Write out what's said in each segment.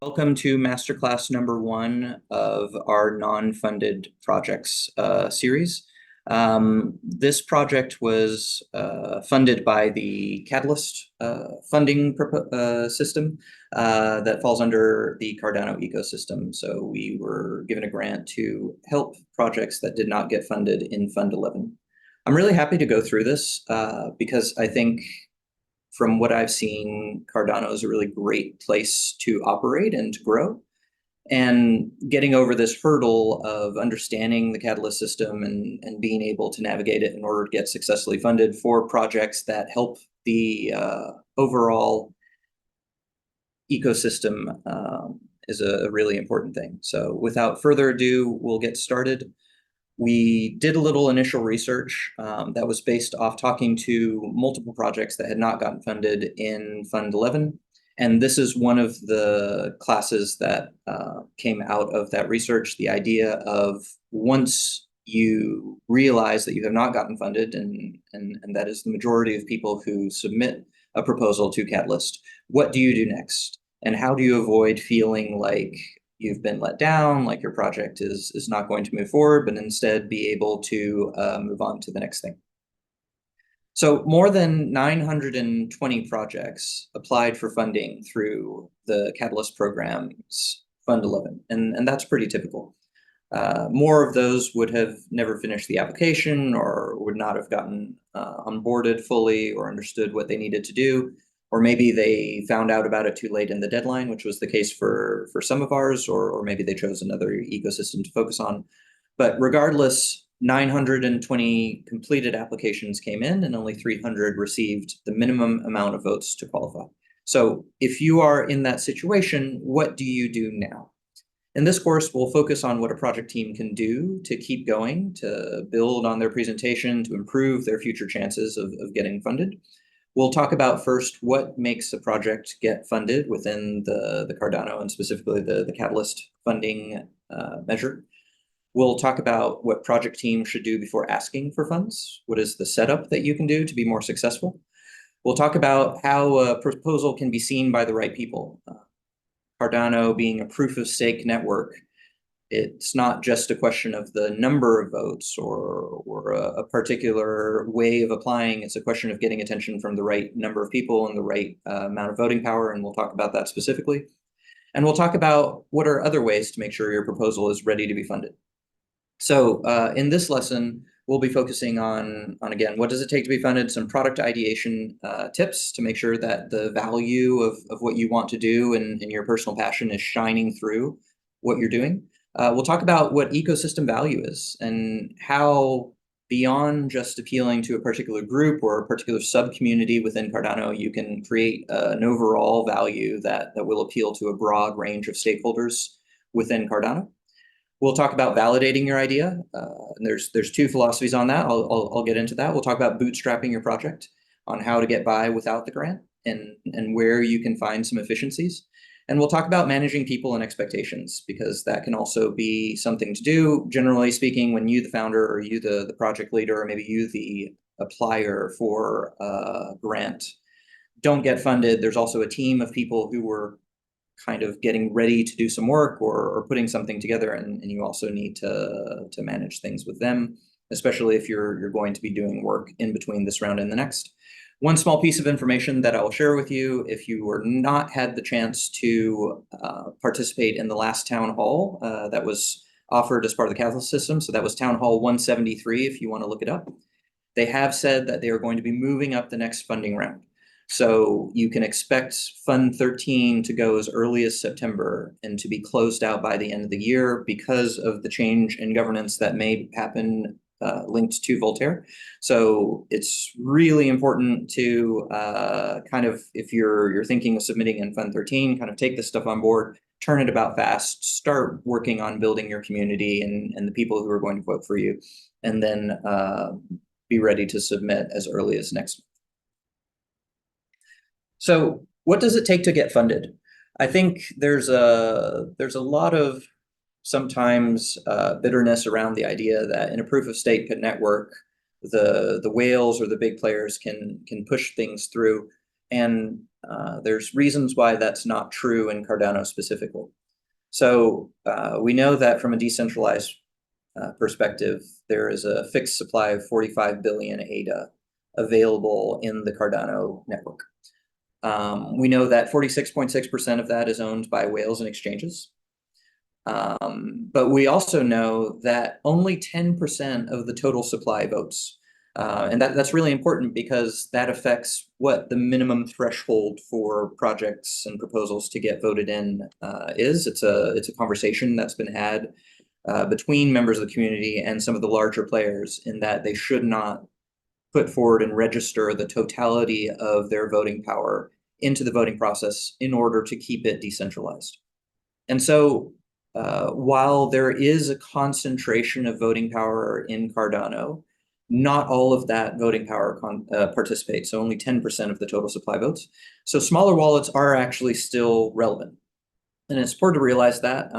Welcome to masterclass number 1 of our non-funded projects series. This project was funded by the Catalyst funding system that falls under the Cardano ecosystem. So we were given a grant to help projects that did not get funded in Fund 11. I'm really happy to go through this because I think from what I've seen, Cardano is a really great place to operate and to grow. And getting over this hurdle of understanding the Catalyst system and being able to navigate it in order to get successfully funded for projects that help the overall ecosystem is a really important thing. So without further ado, we'll get started. We did a little initial research that was based off talking to multiple projects that had not gotten funded in Fund 11. And this is one of the classes that came out of that research, the idea of once you realize that you have not gotten funded, and that is the majority of people who submit a proposal to Catalyst, what do you do next? And how do you avoid feeling like you've been let down, like your project is not going to move forward, but instead be able to move on to the next thing? So more than 920 projects applied for funding through the Catalyst program's Fund 11, and that's pretty typical. More of those would have never finished the application or would not have gotten onboarded fully or understood what they needed to do. Or maybe they found out about it too late in the deadline, which was the case for some of ours, or maybe they chose another ecosystem to focus on. But regardless, 920 completed applications came in and only 300 received the minimum amount of votes to qualify. So if you are in that situation, what do you do now? In this course, we'll focus on what a project team can do to keep going, to build on their presentation, to improve their future chances of getting funded. We'll talk about first what makes a project get funded within the Cardano and specifically the Catalyst funding measure. We'll talk about what project teams should do before asking for funds. What is the setup that you can do to be more successful? We'll talk about how a proposal can be seen by the right people. Cardano being a proof of stake network, it's not just a question of the number of votes or a particular way of applying. It's a question of getting attention from the right number of people and the right amount of voting power, and we'll talk about that specifically. And we'll talk about what are other ways to make sure your proposal is ready to be funded. So in this lesson, we'll be focusing on again, what does it take to be funded, some product ideation tips to make sure that the value of what you want to do and your personal passion is shining through what you're doing. We'll talk about what ecosystem value is and how beyond just appealing to a particular group or a particular sub-community within Cardano, you can create an overall value that will appeal to a broad range of stakeholders within Cardano. We'll talk about validating your idea. And there's two philosophies on that. I'll get into that. We'll talk about bootstrapping your project, on how to get by without the grant and where you can find some efficiencies. And we'll talk about managing people and expectations, because that can also be something to do, generally speaking, when you, the founder, or you, the project leader, or maybe you, the applier for a grant, don't get funded. There's also a team of people who were kind of getting ready to do some work or putting something together, and you also need to manage things with them, especially if you're going to be doing work in between this round and the next. One small piece of information that I will share with you, if you were not had the chance to participate in the last town hall that was offered as part of the Catalyst system, so that was town hall 173 if you want to look it up, they have said that they are going to be moving up the next funding round. So you can expect Fund 13 to go as early as September and to be closed out by the end of the year because of the change in governance that may happen linked to Voltaire. So it's really important to kind of, if you're thinking of submitting in Fund 13, kind of take this stuff on board, turn it about fast, start working on building your community and the people who are going to vote for you, and then be ready to submit as early as next month. So what does it take to get funded? I think there's a lot of sometimes bitterness around the idea that in a proof of stake network, the whales or the big players can push things through. And there's reasons why that's not true in Cardano specifically. So we know that from a decentralized perspective, there is a fixed supply of 45 billion ADA available in the Cardano network. We know that 46.6% of that is owned by whales and exchanges. But we also know that only 10% of the total supply votes. And that's really important because that affects what the minimum threshold for projects and proposals to get voted in is. It's a conversation that's been had between members of the community and some of the larger players, in that they should not put forward and register the totality of their voting power into the voting process in order to keep it decentralized. And so while there is a concentration of voting power in Cardano, not all of that voting power participates, so only 10% of the total supply votes. So smaller wallets are actually still relevant. And it's important to realize that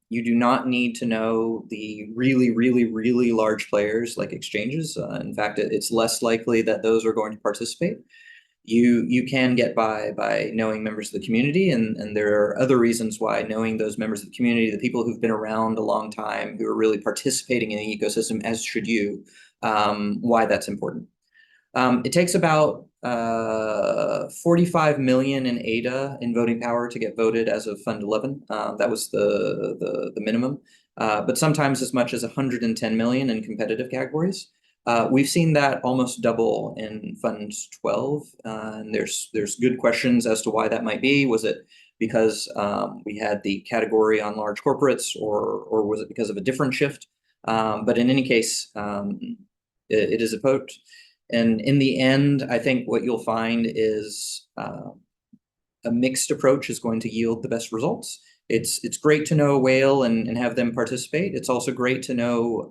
you do not need to know the really, really, really large players like exchanges. In fact, it's less likely that those are going to participate. You can get by knowing members of the community, and there are other reasons why knowing those members of the community, the people who've been around a long time, who are really participating in the ecosystem, as should you, why that's important. It takes about 45 million in ADA in voting power to get voted as of Fund 11. That was the minimum, but sometimes as much as 110 million in competitive categories. We've seen that almost double in Fund 12, and there's good questions as to why that might be. Was it because we had the category on large corporates, or was it because of a different shift? But in any case, it is a vote. And in the end, I think what you'll find is a mixed approach is going to yield the best results. It's great to know a whale and have them participate. It's also great to know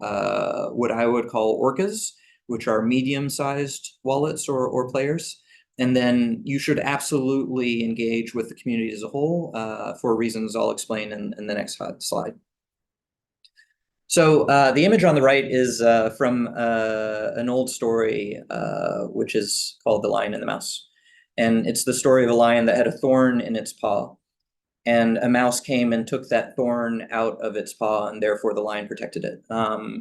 what I would call orcas, which are medium-sized wallets or players. And then you should absolutely engage with the community as a whole for reasons I'll explain in the next slide. So the image on the right is from an old story, which is called The Lion and the Mouse. And it's the story of a lion that had a thorn in its paw. And a mouse came and took that thorn out of its paw, and therefore the lion protected it.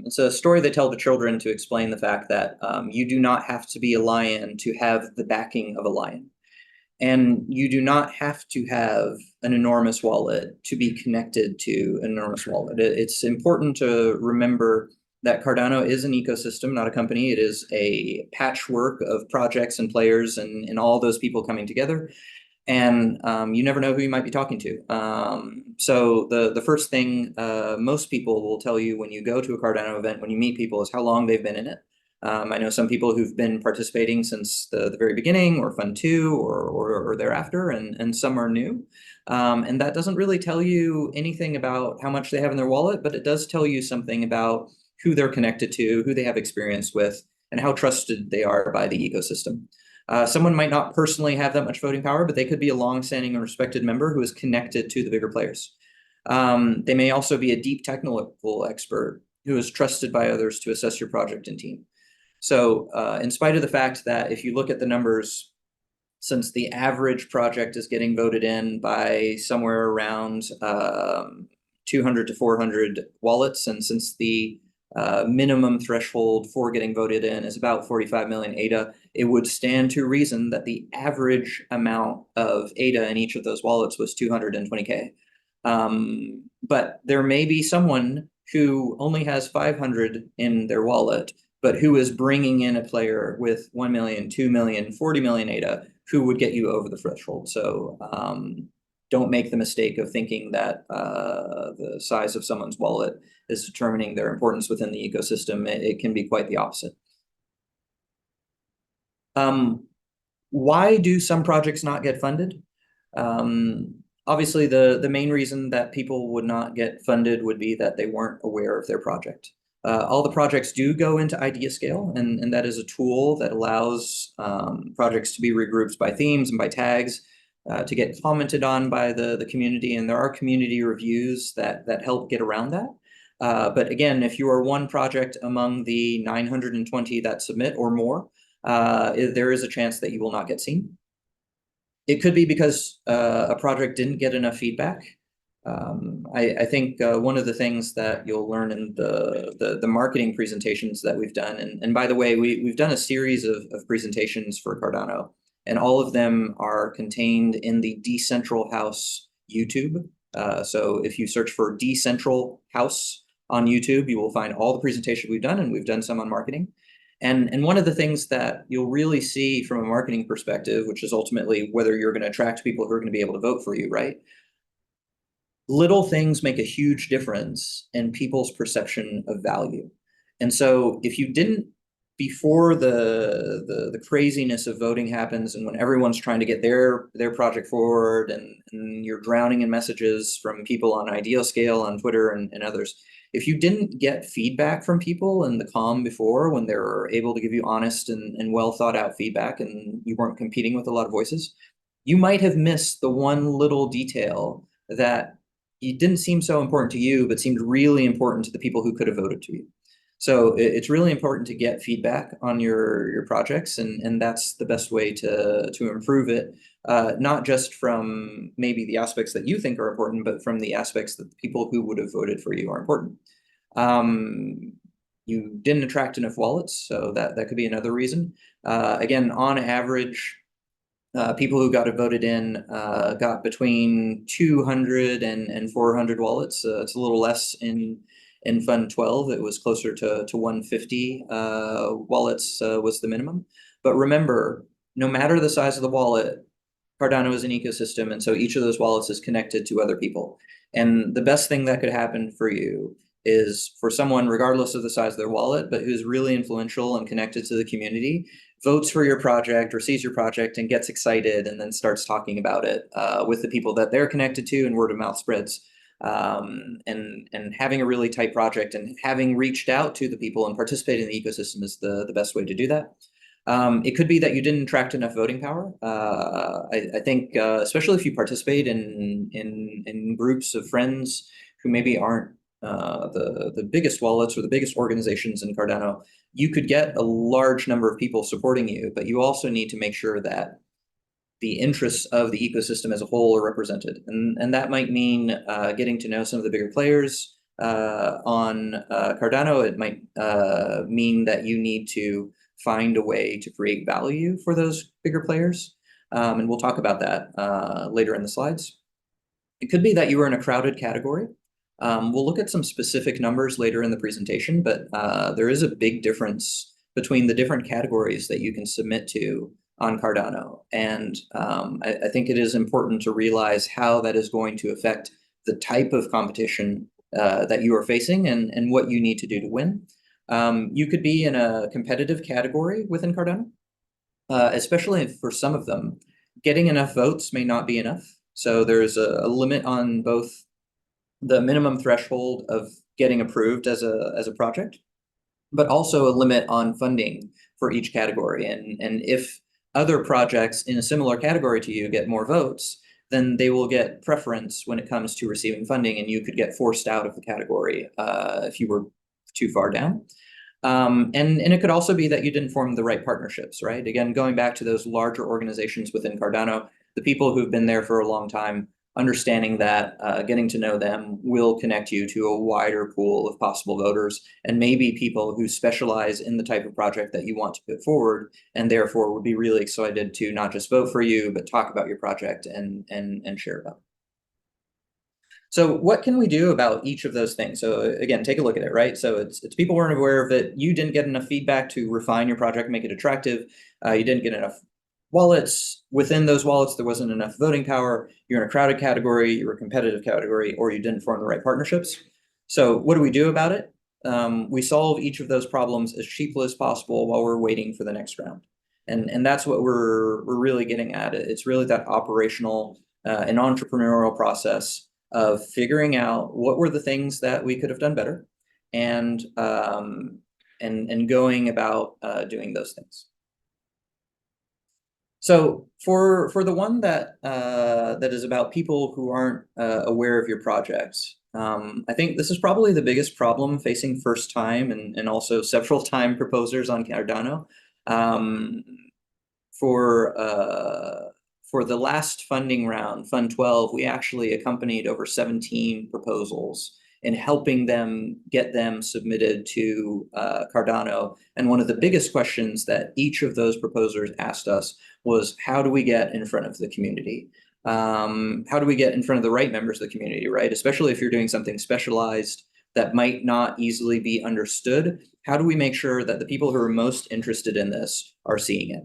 It's a story they tell to children to explain the fact that you do not have to be a lion to have the backing of a lion. And you do not have to have an enormous wallet to be connected to an enormous wallet. It's important to remember that Cardano is an ecosystem, not a company. It is a patchwork of projects and players and all those people coming together. And you never know who you might be talking to. So the first thing most people will tell you when you go to a Cardano event, when you meet people, is how long they've been in it. I know some people who've been participating since the very beginning, or Fund 2, or thereafter, and some are new. And that doesn't really tell you anything about how much they have in their wallet, but it does tell you something about who they're connected to, who they have experience with, and how trusted they are by the ecosystem. Someone might not personally have that much voting power, but they could be a long-standing and respected member who is connected to the bigger players. They may also be a deep technical expert who is trusted by others to assess your project and team. So in spite of the fact that if you look at the numbers, since the average project is getting voted in by somewhere around 200 to 400 wallets, and since the minimum threshold for getting voted in is about 45 million ADA, it would stand to reason that the average amount of ADA in each of those wallets was 220K. But there may be someone who only has 500 in their wallet, but who is bringing in a player with 1 million, 2 million, 40 million ADA, who would get you over the threshold. So don't make the mistake of thinking that the size of someone's wallet is determining their importance within the ecosystem. It can be quite the opposite. Why do some projects not get funded? Obviously, the main reason that people would not get funded would be that they weren't aware of their project. All the projects do go into idea scale, and that is a tool that allows projects to be regrouped by themes and by tags to get commented on by the community, and there are community reviews that help get around that. But again, if you are one project among the 920 that submit or more, there is a chance that you will not get seen. It could be because a project didn't get enough feedback. I think one of the things that you'll learn in the marketing presentations that we've done, and by the way, we've done a series of presentations for Cardano, and all of them are contained in the Decentral House YouTube. So if you search for Decentral House on YouTube, you will find all the presentations we've done, and we've done some on marketing. And one of the things that you'll really see from a marketing perspective, which is ultimately whether you're going to attract people who are going to be able to vote for you, right? Little things make a huge difference in people's perception of value. And so if you didn't, before the craziness of voting happens and when everyone's trying to get their project forward and you're drowning in messages from people on Ideascale, on Twitter and others, if you didn't get feedback from people in the calm before when they were able to give you honest and well thought out feedback and you weren't competing with a lot of voices, you might have missed the one little detail that it didn't seem so important to you, but seemed really important to the people who could have voted to you. So it's really important to get feedback on your projects, and that's the best way to improve it, not just from maybe the aspects that you think are important, but from the aspects that the people who would have voted for you are important. You didn't attract enough wallets, so that could be another reason. Again, on average, people who got it voted in got between 200 and 400 wallets. It's a little less in Fund 12. It was closer to 150 wallets was the minimum. But remember, no matter the size of the wallet, Cardano is an ecosystem, and so each of those wallets is connected to other people. And the best thing that could happen for you is for someone, regardless of the size of their wallet, but who's really influential and connected to the community, votes for your project or sees your project and gets excited and then starts talking about it with the people that they're connected to, and word of mouth spreads. And having a really tight project and having reached out to the people and participating in the ecosystem is the best way to do that. It could be that you didn't attract enough voting power. I think, especially if you participate in groups of friends who maybe aren't the biggest wallets or the biggest organizations in Cardano, you could get a large number of people supporting you, but you also need to make sure that the interests of the ecosystem as a whole are represented. And that might mean getting to know some of the bigger players on Cardano. It might mean that you need to find a way to create value for those bigger players. And we'll talk about that later in the slides. It could be that you were in a crowded category. We'll look at some specific numbers later in the presentation, but there is a big difference between the different categories that you can submit to on Cardano. And I think it is important to realize how that is going to affect the type of competition that you are facing and what you need to do to win. You could be in a competitive category within Cardano, especially for some of them. Getting enough votes may not be enough. So there's a limit on both the minimum threshold of getting approved as a project, but also a limit on funding for each category. And if other projects in a similar category to you get more votes, then they will get preference when it comes to receiving funding, and you could get forced out of the category if you were too far down. And it could also be that you didn't form the right partnerships, right? Again, going back to those larger organizations within Cardano, the people who've been there for a long time, understanding that getting to know them will connect you to a wider pool of possible voters, and maybe people who specialize in the type of project that you want to put forward, and therefore would be really excited to not just vote for you, but talk about your project and share about it. So what can we do about each of those things? So again, take a look at it, right? So it's people weren't aware of it. You didn't get enough feedback to refine your project, make it attractive. You didn't get enough wallets. Within those wallets, there wasn't enough voting power. You're in a crowded category, you're a competitive category, or you didn't form the right partnerships. So what do we do about it? We solve each of those problems as cheaply as possible while we're waiting for the next round. And that's what we're really getting at. It's really that operational and entrepreneurial process of figuring out what were the things that we could have done better, and going about doing those things. So for the one that is about people who aren't aware of your project, I think this is probably the biggest problem facing first time and also several time proposers on Cardano. For for the last funding round, Fund 12, we actually accompanied over 17 proposals in helping them get them submitted to Cardano. And one of the biggest questions that each of those proposers asked us was, how do we get in front of the community? How do we get in front of the right members of the community, right? Especially if you're doing something specialized that might not easily be understood. How do we make sure that the people who are most interested in this are seeing it?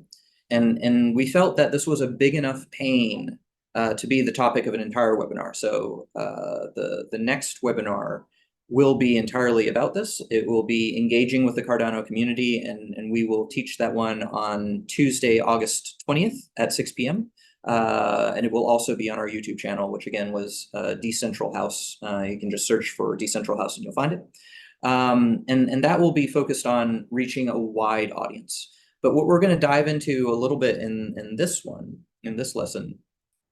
And we felt that this was a big enough pain to be the topic of an entire webinar. So the next webinar will be entirely about this. It will be engaging with the Cardano community, and we will teach that one on Tuesday, August 20th at 6 p.m. And it will also be on our YouTube channel, which again was Decentral House. You can just search for Decentral House and you'll find it. And that will be focused on reaching a wide audience. But what we're going to dive into a little bit in this lesson,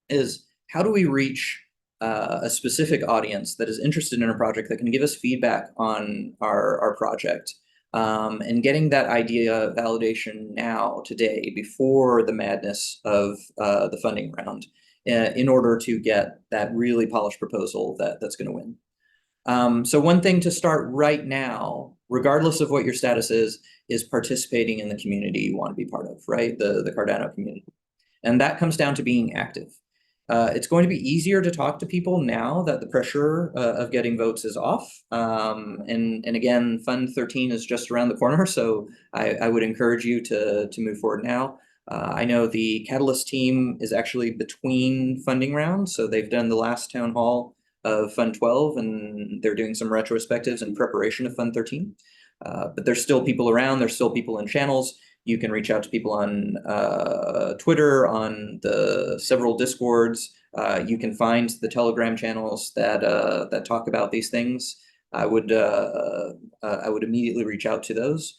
is how do we reach a specific audience that is interested in a project that can give us feedback on our project, and getting that idea validation now, today, before the madness of the funding round, in order to get that really polished proposal that's going to win. So one thing to start right now, regardless of what your status is participating in the community you want to be part of, right? The Cardano community. And that comes down to being active. It's going to be easier to talk to people now that the pressure of getting votes is off. And again, Fund 13 is just around the corner, so I would encourage you to move forward now. I know the Catalyst team is actually between funding rounds, so they've done the last town hall of Fund 12, and they're doing some retrospectives in preparation of Fund 13. But there's still people around, there's still people in channels. You can reach out to people on Twitter, on the several Discords. You can find the Telegram channels that talk about these things. I would immediately reach out to those.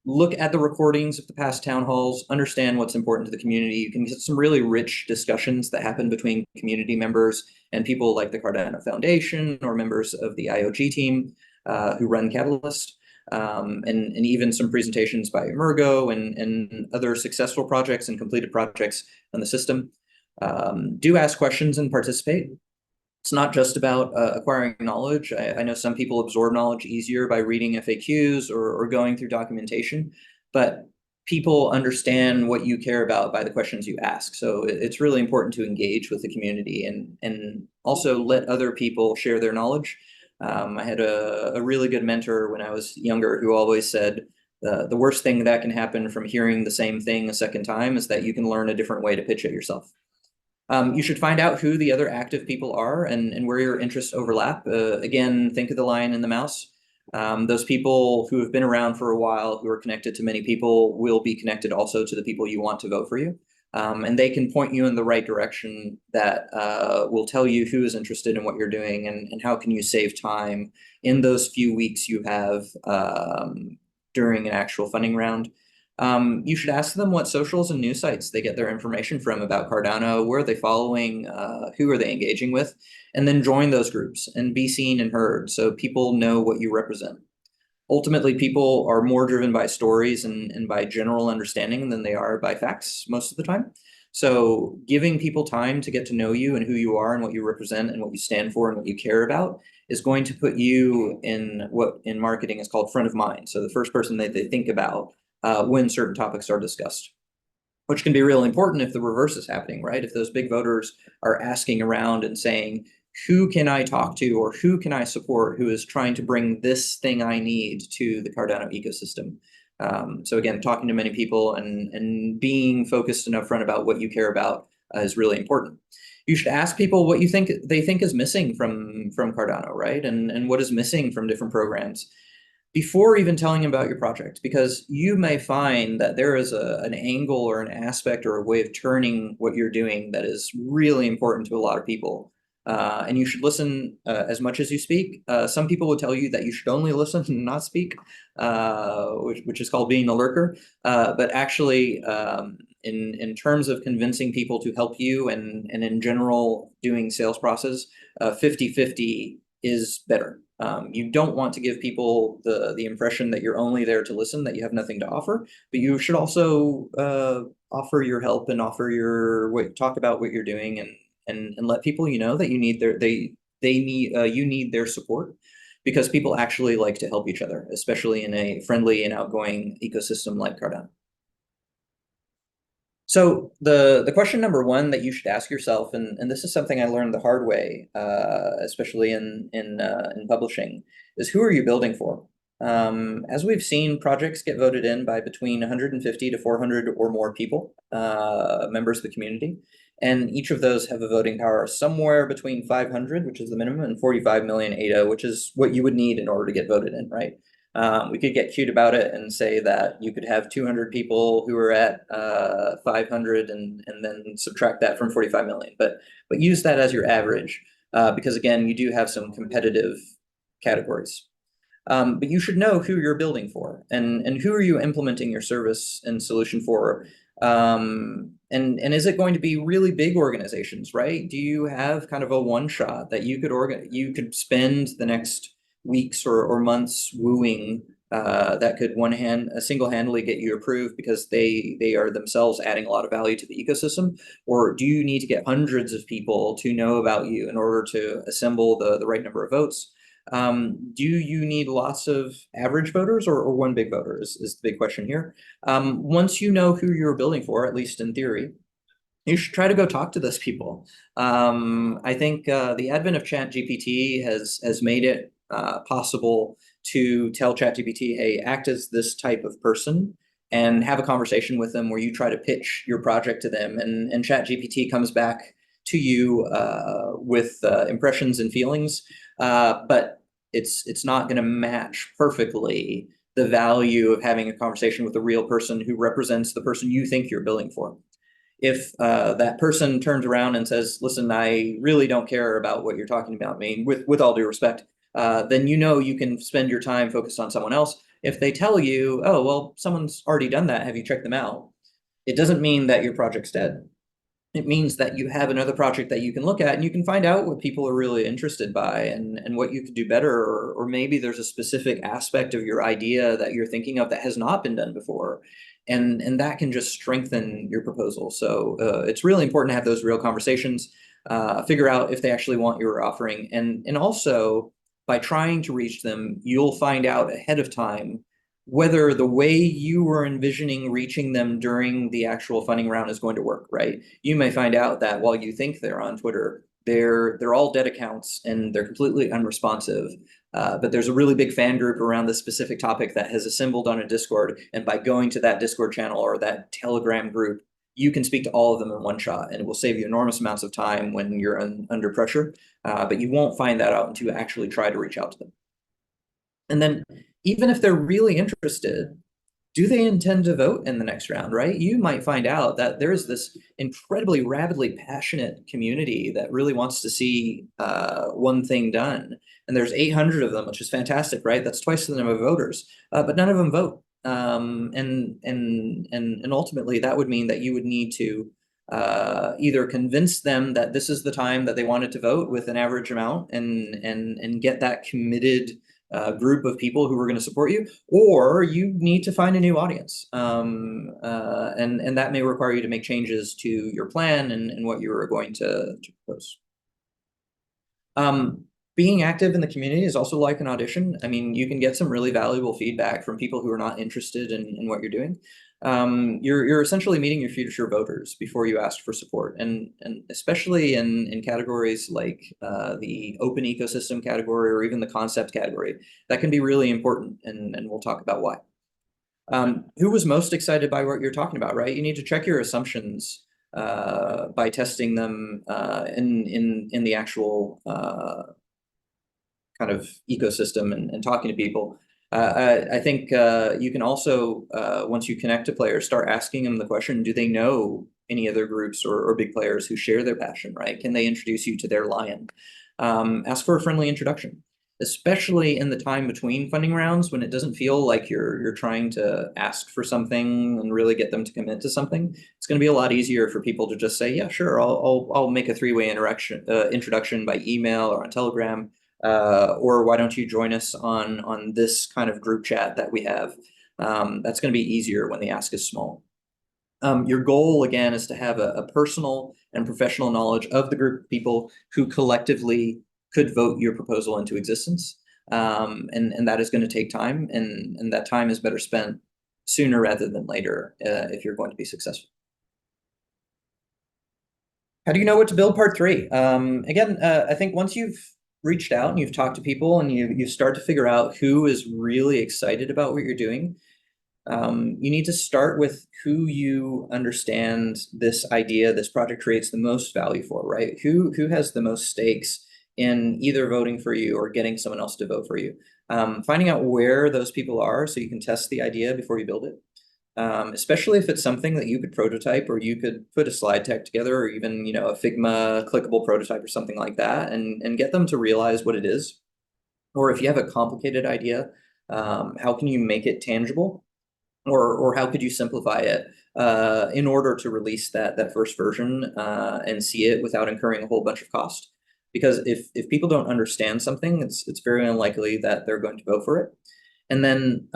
Look at the recordings of the past town halls, understand what's important to the community. You can get some really rich discussions that happen between community members and people like the Cardano Foundation or members of the IOG team who run Catalyst. And even some presentations by Emergo and other successful projects and completed projects on the system. Do ask questions and participate. It's not just about acquiring knowledge. I know some people absorb knowledge easier by reading FAQs or going through documentation, but people understand what you care about by the questions you ask. So it's really important to engage with the community and also let other people share their knowledge. I had a really good mentor when I was younger who always said, the worst thing that can happen from hearing the same thing a second time is that you can learn a different way to pitch it yourself. You should find out who the other active people are and where your interests overlap. Again, think of the lion and the mouse. Those people who have been around for a while, who are connected to many people, will be connected also to the people you want to vote for you. And they can point you in the right direction that will tell you who is interested in what you're doing and how can you save time in those few weeks you have during an actual funding round. You should ask them what socials and news sites they get their information from about Cardano, where are they following, who are they engaging with, and then join those groups and be seen and heard so people know what you represent. Ultimately, people are more driven by stories and by general understanding than they are by facts most of the time. So giving people time to get to know you and who you are and what you represent and what you stand for and what you care about is going to put you in what in marketing is called front of mind. So the first person that they think about when certain topics are discussed, which can be really important if the reverse is happening, right? If those big voters are asking around and saying, who can I talk to or who can I support who is trying to bring this thing I need to the Cardano ecosystem? So again, talking to many people and being focused and upfront about what you care about is really important. You should ask people what they think is missing from Cardano, right? And what is missing from different programs before even telling them about your project, because you may find that there is an angle or an aspect or a way of turning what you're doing that is really important to a lot of people. And you should listen as much as you speak. Some people would tell you that you should only listen and not speak, which is called being a lurker. But actually, in terms of convincing people to help you and in general doing sales process, 50-50 is better. You don't want to give people the impression that you're only there to listen, that you have nothing to offer, but you should also offer your help and offer talk about what you're doing, and let people know that they need you need their support, because people actually like to help each other, especially in a friendly and outgoing ecosystem like Cardano. So the question number one that you should ask yourself, and this is something I learned the hard way, especially in publishing, is who are you building for? As we've seen, projects get voted in by between 150 to 400 or more people, members of the community, and each of those have a voting power somewhere between 500, which is the minimum, and 45 million ADA, which is what you would need in order to get voted in, right? We could get cute about it and say that you could have 200 people who are at 500 and then subtract that from 45 million, but use that as your average, because again, you do have some competitive categories. But you should know who you're building for, and who are you implementing your service and solution for. And is it going to be really big organizations, right? Do you have kind of a one shot that you could spend the next weeks or months wooing, that could single-handedly get you approved because they are themselves adding a lot of value to the ecosystem? Or do you need to get hundreds of people to know about you in order to assemble the right number of votes? Do you need lots of average voters or one big voter is the big question here. Once you know who you're building for, at least in theory, you should try to go talk to those people. I think the advent of ChatGPT has made it possible to tell ChatGPT, hey, act as this type of person, and have a conversation with them where you try to pitch your project to them, and ChatGPT comes back to you with impressions and feelings, but it's not going to match perfectly the value of having a conversation with a real person who represents the person you think you're building for. If that person turns around and says, listen, I really don't care about what you're talking about, I mean, with all due respect, then you can spend your time focused on someone else. If they tell you, oh, well, someone's already done that, have you checked them out? It doesn't mean that your project's dead. It means that you have another project that you can look at, and you can find out what people are really interested by, and what you could do better, or maybe there's a specific aspect of your idea that you're thinking of that has not been done before, and that can just strengthen your proposal. So it's really important to have those real conversations, figure out if they actually want your offering, and also by trying to reach them, you'll find out ahead of time whether the way you were envisioning reaching them during the actual funding round is going to work, right? You may find out that while you think they're on Twitter, they're all dead accounts and they're completely unresponsive. But there's a really big fan group around this specific topic that has assembled on a Discord, and by going to that Discord channel or that Telegram group, you can speak to all of them in one shot, and it will save you enormous amounts of time when you're under pressure. But you won't find that out until you actually try to reach out to them. And then even if they're really interested, do they intend to vote in the next round, right? You might find out that there's this incredibly rabidly passionate community that really wants to see one thing done. And there's 800 of them, which is fantastic, right? That's twice the number of voters, but none of them vote. And ultimately that would mean that you would need to either convince them that this is the time that they wanted to vote with an average amount, and get that committed group of people who are going to support you, or you need to find a new audience. And that may require you to make changes to your plan and what you are going to propose. Being active in the community is also like an audition. I mean, you can get some really valuable feedback from people who are not interested in what you're doing. You're essentially meeting your future voters before you ask for support, and especially in categories like the open ecosystem category or even the concept category, that can be really important, and we'll talk about why. Who was most excited by what you're talking about, right? You need to check your assumptions by testing them in the actual kind of ecosystem and talking to people. I think you can also, once you connect to players, start asking them the question, do they know any other groups or big players who share their passion, right? Can they introduce you to their lion? Ask for a friendly introduction, especially in the time between funding rounds when it doesn't feel like you're trying to ask for something and really get them to commit to something. It's going to be a lot easier for people to just say, yeah, sure, I'll make a three-way introduction by email or on Telegram. Or why don't you join us on this kind of group chat that we have? That's going to be easier when the ask is small. Your goal, again, is to have a personal and professional knowledge of the group of people who collectively could vote your proposal into existence. And that is going to take time, and that time is better spent sooner rather than later if you're going to be successful. How do you know what to build? Part three. Again, I think once you've reached out and you've talked to people and you start to figure out who is really excited about what you're doing, you need to start with who you understand this idea, this project creates the most value for, right? Who has the most stakes in either voting for you or getting someone else to vote for you. Finding out where those people are so you can test the idea before you build it. Especially if it's something that you could prototype or you could put a slide deck together or even, a Figma clickable prototype or something like that and get them to realize what it is. Or if you have a complicated idea, how can you make it tangible? Or how could you simplify it in order to release that first version and see it without incurring a whole bunch of cost? Because if people don't understand something, it's very unlikely that they're going to vote for it. And then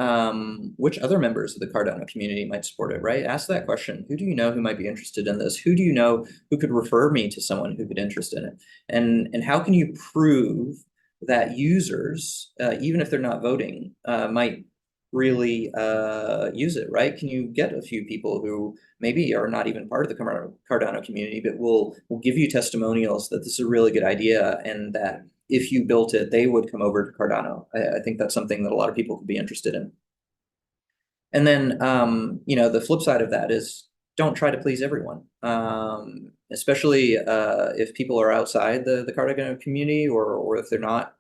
which other members of the Cardano community might support it, right? Ask that question. Who do you know who might be interested in this? Who do you know who could refer me to someone who could be interested in it? And how can you prove that users, even if they're not voting, might really use it, right? Can you get a few people who maybe are not even part of the Cardano community, but will give you testimonials that this is a really good idea and that if you built it, they would come over to Cardano. I think that's something that a lot of people could be interested in. And then, the flip side of that is don't try to please everyone, especially if people are outside the Cardano community or if they're not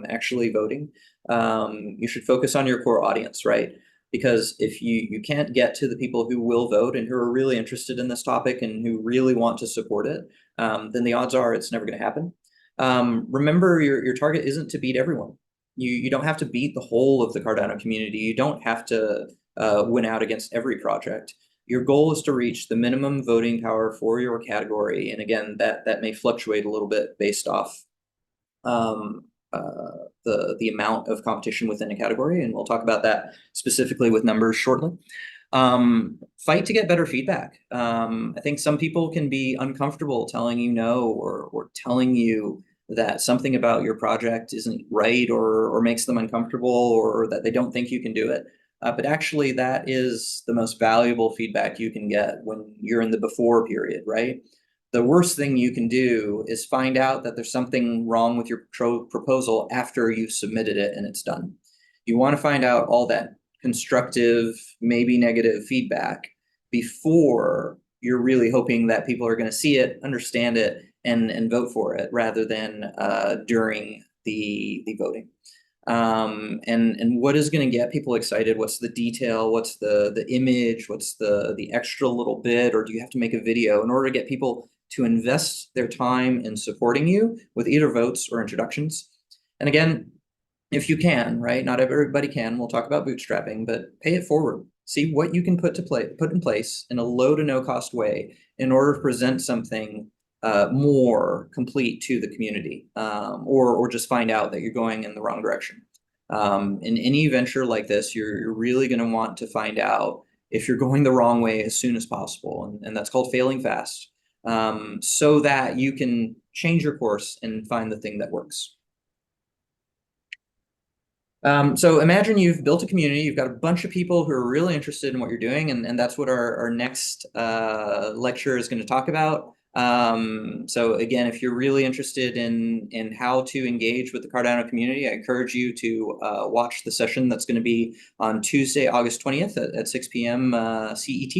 actually voting. You should focus on your core audience, right? Because if you can't get to the people who will vote and who are really interested in this topic and who really want to support it, then the odds are it's never going to happen. Remember, your target isn't to beat everyone. You don't have to beat the whole of the Cardano community. You don't have to win out against every project. Your goal is to reach the minimum voting power for your category. And again, that may fluctuate a little bit based off the amount of competition within a category. And we'll talk about that specifically with numbers shortly. Fight to get better feedback. I think some people can be uncomfortable telling you no or telling you that something about your project isn't right or makes them uncomfortable or that they don't think you can do it. But actually, that is the most valuable feedback you can get when you're in the before period, right? The worst thing you can do is find out that there's something wrong with your proposal after you've submitted it and it's done. You want to find out all that constructive, maybe negative feedback before you're really hoping that people are going to see it, understand it, and vote for it rather than during the voting. And what is going to get people excited? What's the detail? What's the image? What's the extra little bit? Or do you have to make a video in order to get people to invest their time in supporting you with either votes or introductions? And again, if you can, right? Not everybody can. We'll talk about bootstrapping, but pay it forward. See what you can put in place in a low to no cost way in order to present something more complete to the community, or just find out that you're going in the wrong direction. In any venture like this, you're really going to want to find out if you're going the wrong way as soon as possible, and that's called failing fast, so that you can change your course and find the thing that works. So imagine you've built a community, you've got a bunch of people who are really interested in what you're doing, and that's what our next lecture is going to talk about. So again, if you're really interested in how to engage with the Cardano community, I encourage you to watch the session that's going to be on Tuesday, August 20th at 6 p.m. CET,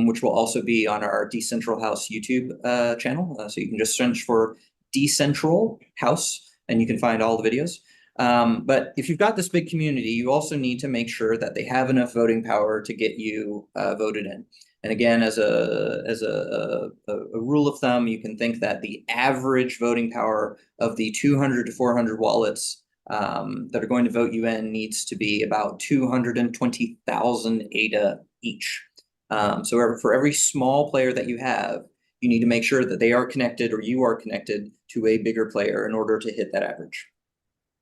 which will also be on our Decentral House YouTube channel. So you can just search for Decentral House and you can find all the videos. But if you've got this big community, you also need to make sure that they have enough voting power to get you voted in. And again, as a rule of thumb, you can think that the average voting power of the 200 to 400 wallets that are going to vote you in needs to be about 220,000 ADA each. So for every small player that you have, you need to make sure that they are connected or you are connected to a bigger player in order to hit that average.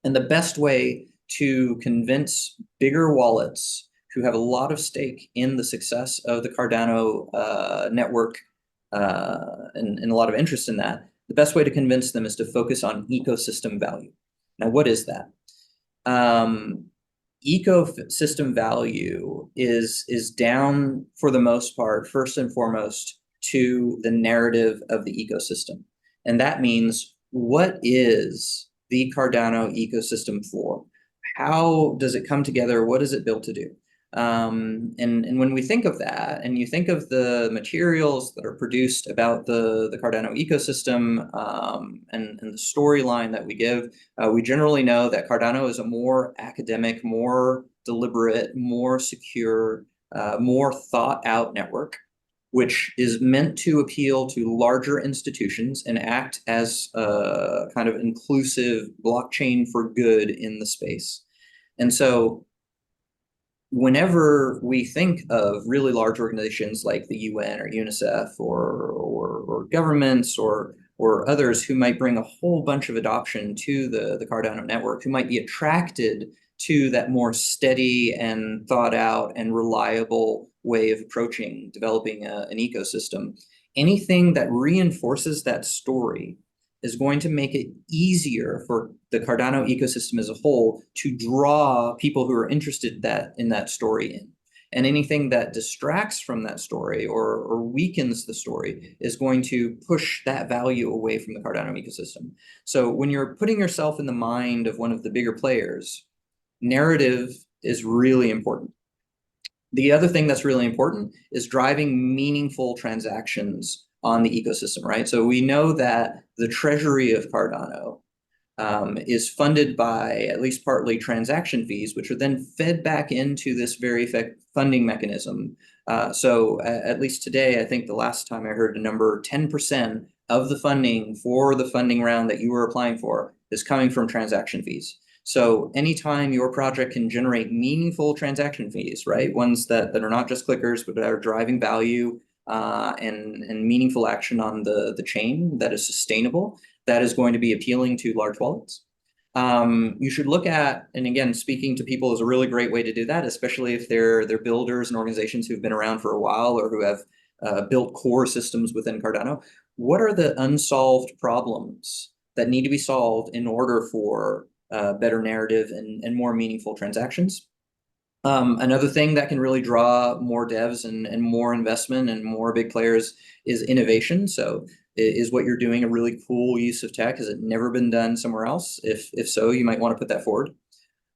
And the best way to convince bigger wallets who have a lot of stake in the success of the Cardano network and a lot of interest in that, the best way to convince them is to focus on ecosystem value. Now, what is that? Ecosystem value is down for the most part, first and foremost, to the narrative of the ecosystem. And that means, what is the Cardano ecosystem for? How does it come together? What is it built to do? And when we think of that, and you think of the materials that are produced about the Cardano ecosystem and the storyline that we give, we generally know that Cardano is a more academic, more deliberate, more secure, more thought out network, which is meant to appeal to larger institutions and act as a kind of inclusive blockchain for good in the space. And so whenever we think of really large organizations like the UN or UNICEF or governments or others who might bring a whole bunch of adoption to the Cardano network, who might be attracted to that more steady and thought out and reliable way of approaching developing an ecosystem, anything that reinforces that story is going to make it easier for the Cardano ecosystem as a whole to draw people who are interested in that story in. And anything that distracts from that story or weakens the story is going to push that value away from the Cardano ecosystem. So when you're putting yourself in the mind of one of the bigger players, narrative is really important. The other thing that's really important is driving meaningful transactions on the ecosystem, right? So we know that the treasury of Cardano is funded by at least partly transaction fees, which are then fed back into this very funding mechanism. So at least today, I think the last time I heard a number, 10% of the funding for the funding round that you were applying for is coming from transaction fees. So anytime your project can generate meaningful transaction fees, right? Ones that are not just clickers, but that are driving value and meaningful action on the chain that is sustainable, that is going to be appealing to large wallets. You should look at, and again, speaking to people is a really great way to do that, especially if they're builders and organizations who've been around for a while or who have built core systems within Cardano. What are the unsolved problems that need to be solved in order for better narrative and more meaningful transactions? Another thing that can really draw more devs and more investment and more big players is innovation. So is what you're doing a really cool use of tech? Has it never been done somewhere else? If so, you might want to put that forward.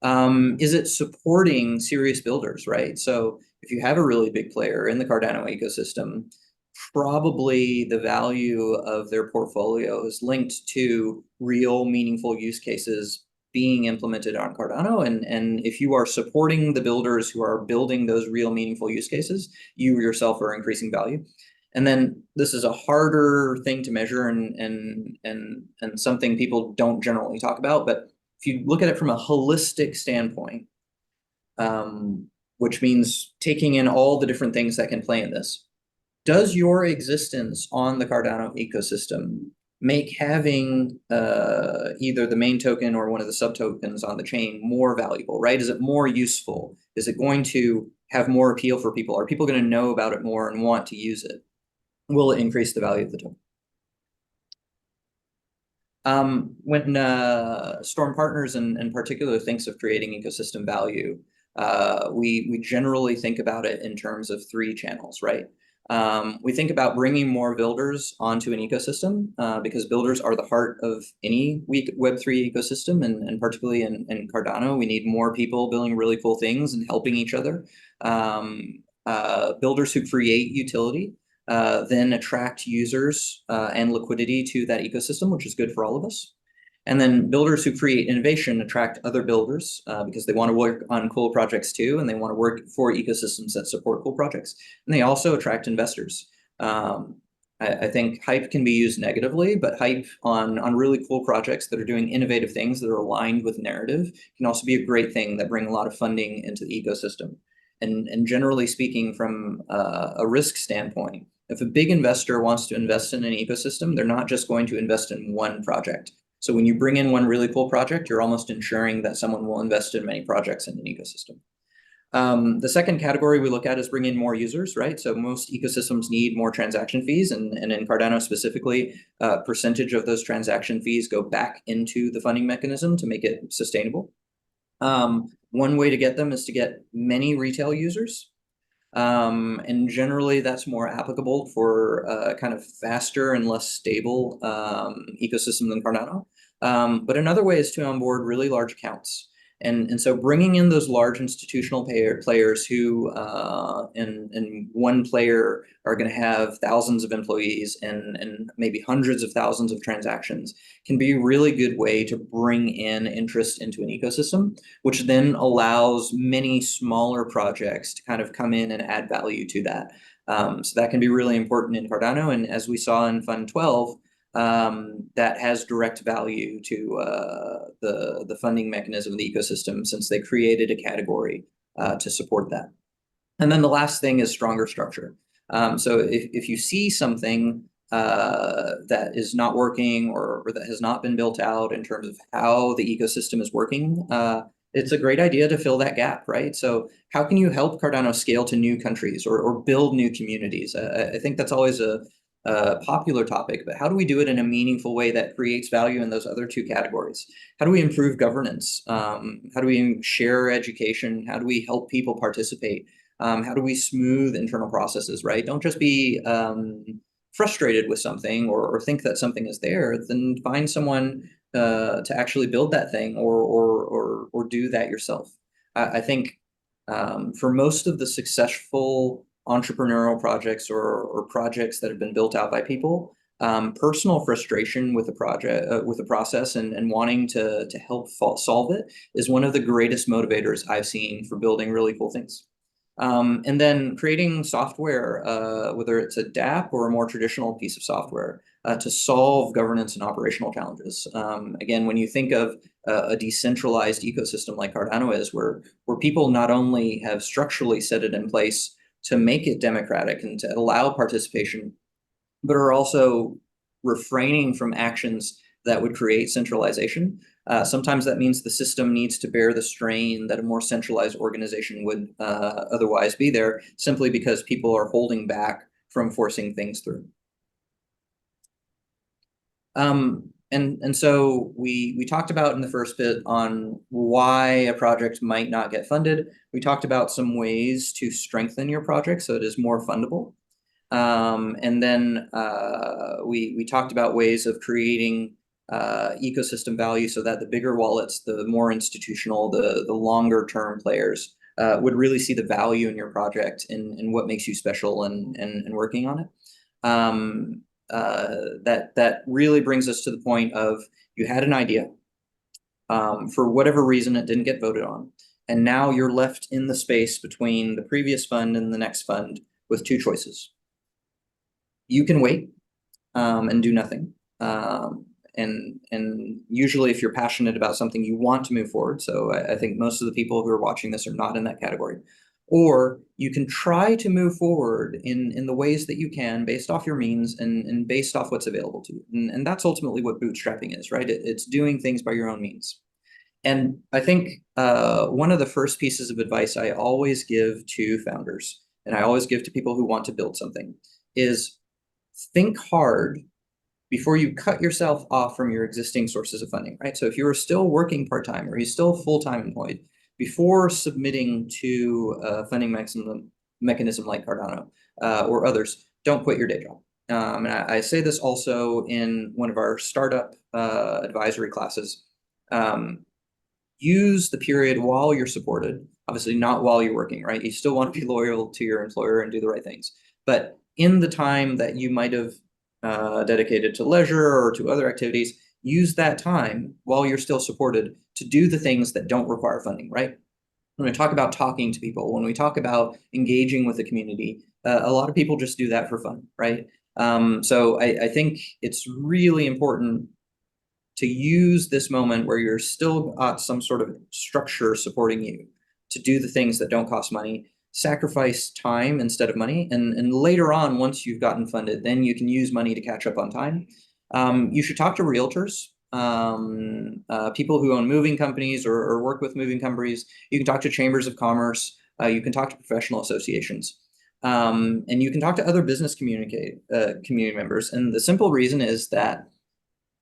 Is it supporting serious builders, right? So if you have a really big player in the Cardano ecosystem, probably the value of their portfolio is linked to real meaningful use cases being implemented on Cardano. And if you are supporting the builders who are building those real meaningful use cases, you yourself are increasing value. And then this is a harder thing to measure and something people don't generally talk about. But if you look at it from a holistic standpoint, which means taking in all the different things that can play in this, does your existence on the Cardano ecosystem make having either the main token or one of the sub-tokens on the chain more valuable, right? Is it more useful? Is it going to have more appeal for people? Are people going to know about it more and want to use it? Will it increase the value of the token? When Storm Partners in particular thinks of creating ecosystem value, we generally think about it in terms of three channels, right? We think about bringing more builders onto an ecosystem because builders are the heart of any Web3 ecosystem, and particularly in Cardano, we need more people building really cool things and helping each other. Builders who create utility then attract users and liquidity to that ecosystem, which is good for all of us. And then builders who create innovation attract other builders because they want to work on cool projects too, and they want to work for ecosystems that support cool projects. And they also attract investors. I think hype can be used negatively, but hype on really cool projects that are doing innovative things that are aligned with narrative can also be a great thing that bring a lot of funding into the ecosystem. And generally speaking, from a risk standpoint, if a big investor wants to invest in an ecosystem, they're not just going to invest in one project. So when you bring in one really cool project, you're almost ensuring that someone will invest in many projects in an ecosystem. The second category we look at is bringing more users, right? So most ecosystems need more transaction fees, and in Cardano specifically, percentage of those transaction fees go back into the funding mechanism to make it sustainable. One way to get them is to get many retail users. And generally that's more applicable for a kind of faster and less stable ecosystem than Cardano. But another way is to onboard really large accounts. And so bringing in those large institutional players who in one player are going to have thousands of employees and maybe hundreds of thousands of transactions can be a really good way to bring in interest into an ecosystem, which then allows many smaller projects to kind of come in and add value to that. So that can be really important in Cardano. And as we saw in Fund 12, that has direct value to the funding mechanism of the ecosystem, since they created a category to support that. And then the last thing is stronger structure. So if you see something that is not working or that has not been built out in terms of how the ecosystem is working, it's a great idea to fill that gap, right? So how can you help Cardano scale to new countries or build new communities? I think that's always a popular topic, but how do we do it in a meaningful way that creates value in those other two categories? How do we improve governance? How do we share education? How do we help people participate? How do we smooth internal processes, right? Don't just be frustrated with something or think that something is there, then find someone to actually build that thing or do that yourself. I think for most of the successful entrepreneurial projects or projects that have been built out by people, personal frustration with the project, with the process, and wanting to help solve it is one of the greatest motivators I've seen for building really cool things. And then creating software, whether it's a dApp or a more traditional piece of software, to solve governance and operational challenges. Again, when you think of a decentralized ecosystem like Cardano is, where people not only have structurally set it in place to make it democratic and to allow participation, but are also refraining from actions that would create centralization. Sometimes that means the system needs to bear the strain that a more centralized organization would otherwise be there, simply because people are holding back from forcing things through. And so we talked about in the first bit on why a project might not get funded. We talked about some ways to strengthen your project so it is more fundable. And then we talked about ways of creating ecosystem value so that the bigger wallets, the more institutional, the longer term players would really see the value in your project and what makes you special and working on it. That really brings us to the point of, you had an idea. For whatever reason, it didn't get voted on. And now you're left in the space between the previous fund and the next fund with two choices. You can wait and do nothing. And usually if you're passionate about something, you want to move forward. So I think most of the people who are watching this are not in that category. Or you can try to move forward in the ways that you can based off your means and based off what's available to you. And that's ultimately what bootstrapping is, right? It's doing things by your own means. And I think one of the first pieces of advice I always give to founders, and I always give to people who want to build something, is think hard before you cut yourself off from your existing sources of funding, right? So if you are still working part-time or you're still full-time employed, before submitting to a funding mechanism like Cardano or others, don't quit your day job. And I say this also in one of our startup advisory classes. Use the period while you're supported, obviously not while you're working, right? You still want to be loyal to your employer and do the right things. But in the time that you might have dedicated to leisure or to other activities, use that time while you're still supported to do the things that don't require funding, right? When we talk about talking to people, when we talk about engaging with the community, a lot of people just do that for fun, right? So I think it's really important to use this moment where you're still got some sort of structure supporting you to do the things that don't cost money, sacrifice time instead of money, and later on, once you've gotten funded, then you can use money to catch up on time. You should talk to realtors, people who own moving companies or work with moving companies. You can talk to chambers of commerce. You can talk to professional associations. And you can talk to other business community members. And the simple reason is that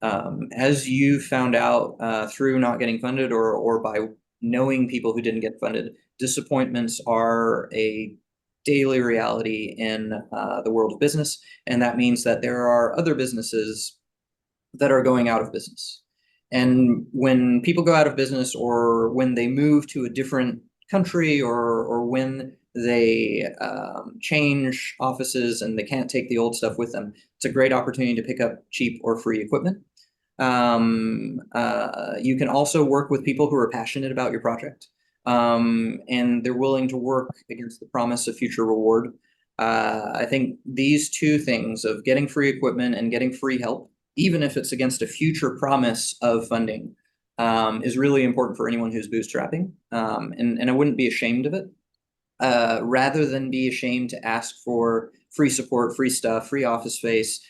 as you found out through not getting funded or by knowing people who didn't get funded, disappointments are a daily reality in the world of business. And that means that there are other businesses that are going out of business. And when people go out of business or when they move to a different country or when they change offices and they can't take the old stuff with them, it's a great opportunity to pick up cheap or free equipment. You can also work with people who are passionate about your project, and they're willing to work against the promise of future reward. I think these two things of getting free equipment and getting free help, even if it's against a future promise of funding, is really important for anyone who's bootstrapping. And I wouldn't be ashamed of it. Rather than be ashamed to ask for free support, free stuff, free office space,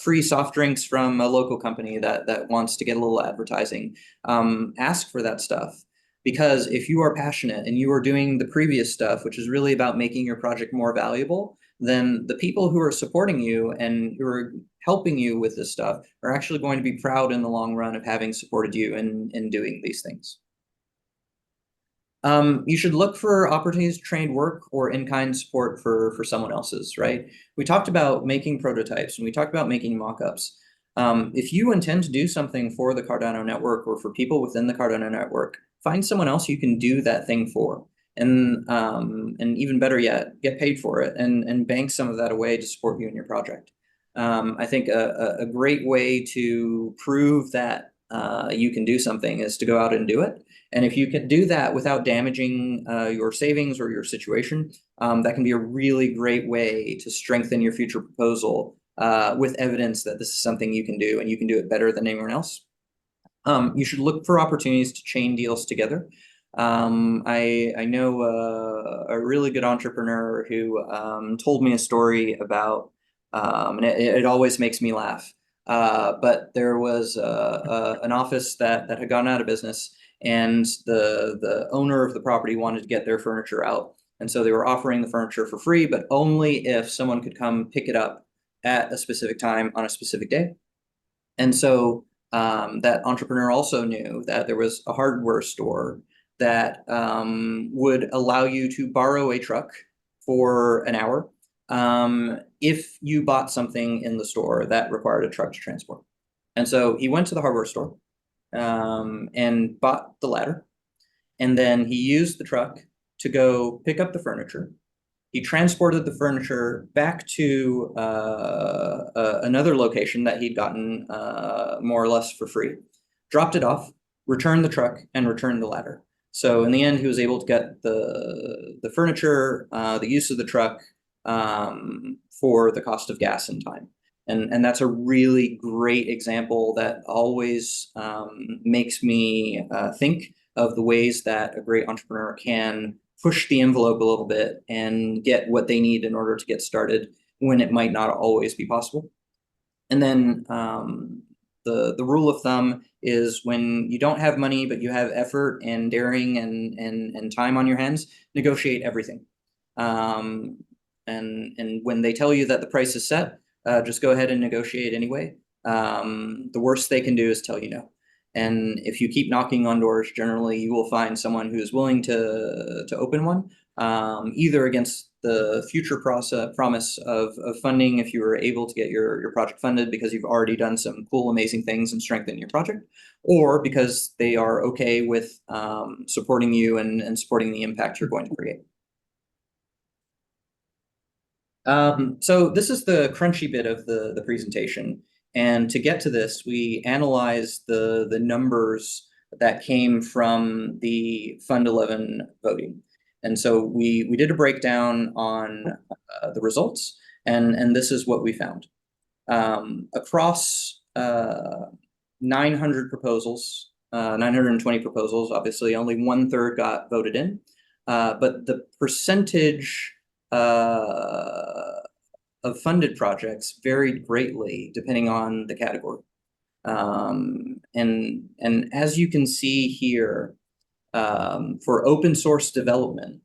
free soft drinks from a local company that wants to get a little advertising, ask for that stuff. Because if you are passionate and you are doing the previous stuff, which is really about making your project more valuable, then the people who are supporting you and who are helping you with this stuff are actually going to be proud in the long run of having supported you in doing these things. You should look for opportunities to trade work or in-kind support for someone else's, right? We talked about making prototypes and we talked about making mockups. If you intend to do something for the Cardano network or for people within the Cardano network, find someone else you can do that thing for. And even better yet, get paid for it and bank some of that away to support you in your project. I think a great way to prove that you can do something is to go out and do it. And if you can do that without damaging your savings or your situation, that can be a really great way to strengthen your future proposal with evidence that this is something you can do and you can do it better than anyone else. You should look for opportunities to chain deals together. I know a really good entrepreneur who told me a story about, and it always makes me laugh. But there was an office that had gone out of business, and the owner of the property wanted to get their furniture out. And so they were offering the furniture for free, but only if someone could come pick it up at a specific time on a specific day. And so that entrepreneur also knew that there was a hardware store that would allow you to borrow a truck for an hour if you bought something in the store that required a truck to transport. And so he went to the hardware store and bought the ladder. And then he used the truck to go pick up the furniture. He transported the furniture back to another location that he'd gotten more or less for free, dropped it off, returned the truck, and returned the ladder. So in the end, he was able to get the furniture, the use of the truck for the cost of gas and time. And that's a really great example that always makes me think of the ways that a great entrepreneur can push the envelope a little bit and get what they need in order to get started when it might not always be possible. And then the rule of thumb is when you don't have money, but you have effort and daring and time on your hands, negotiate everything. And when they tell you that the price is set, just go ahead and negotiate anyway. The worst they can do is tell you no. And if you keep knocking on doors, generally you will find someone who's willing to open one, either against the future promise of funding if you were able to get your project funded because you've already done some cool, amazing things and strengthened your project, or because they are okay with supporting you and supporting the impact you're going to create. So this is the crunchy bit of the presentation. And to get to this, we analyzed the numbers that came from the Fund 11 voting. And so we did a breakdown on the results, and this is what we found. Across 900 proposals, 920 proposals, obviously only 1/3 got voted in, but the percentage of funded projects varied greatly depending on the category. And as you can see here, for open source development,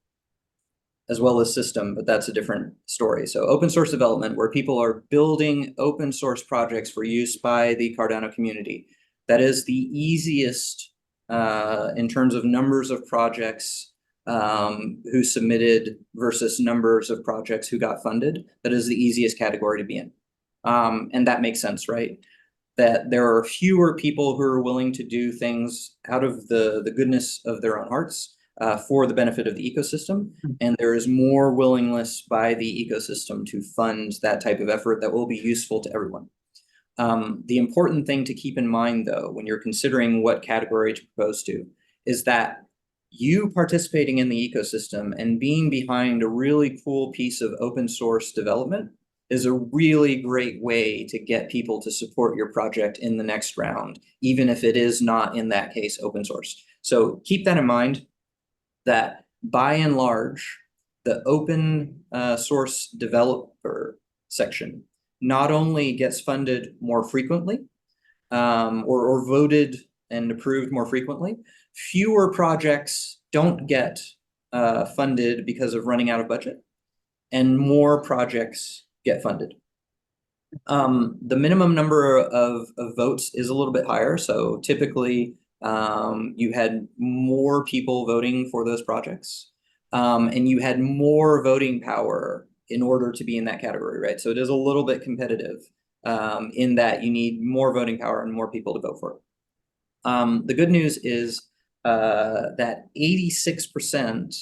as well as system, but that's a different story. So open source development, where people are building open source projects for use by the Cardano community. That is the easiest in terms of numbers of projects who submitted versus numbers of projects who got funded. That is the easiest category to be in. And that makes sense, right? That there are fewer people who are willing to do things out of the goodness of their own hearts for the benefit of the ecosystem. And there is more willingness by the ecosystem to fund that type of effort that will be useful to everyone. The important thing to keep in mind, though, when you're considering what category to propose to, is that you participating in the ecosystem and being behind a really cool piece of open source development is a really great way to get people to support your project in the next round, even if it is not, in that case, open source. So keep that in mind, that by and large, the open source developer section not only gets funded more frequently or voted and approved more frequently, fewer projects don't get funded because of running out of budget, and more projects get funded. The minimum number of votes is a little bit higher. So typically you had more people voting for those projects, and you had more voting power in order to be in that category, right? So it is a little bit competitive in that you need more voting power and more people to vote for it. The good news is that 86%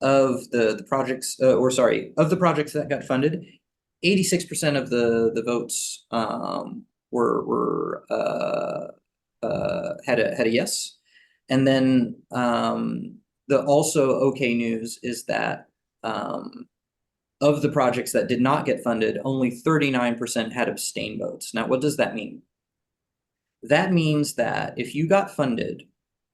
of the projects, of the projects that got funded, 86% of the votes had a yes. And then the also okay news is that of the projects that did not get funded, only 39% had abstain votes. Now, what does that mean? That means that if you got funded,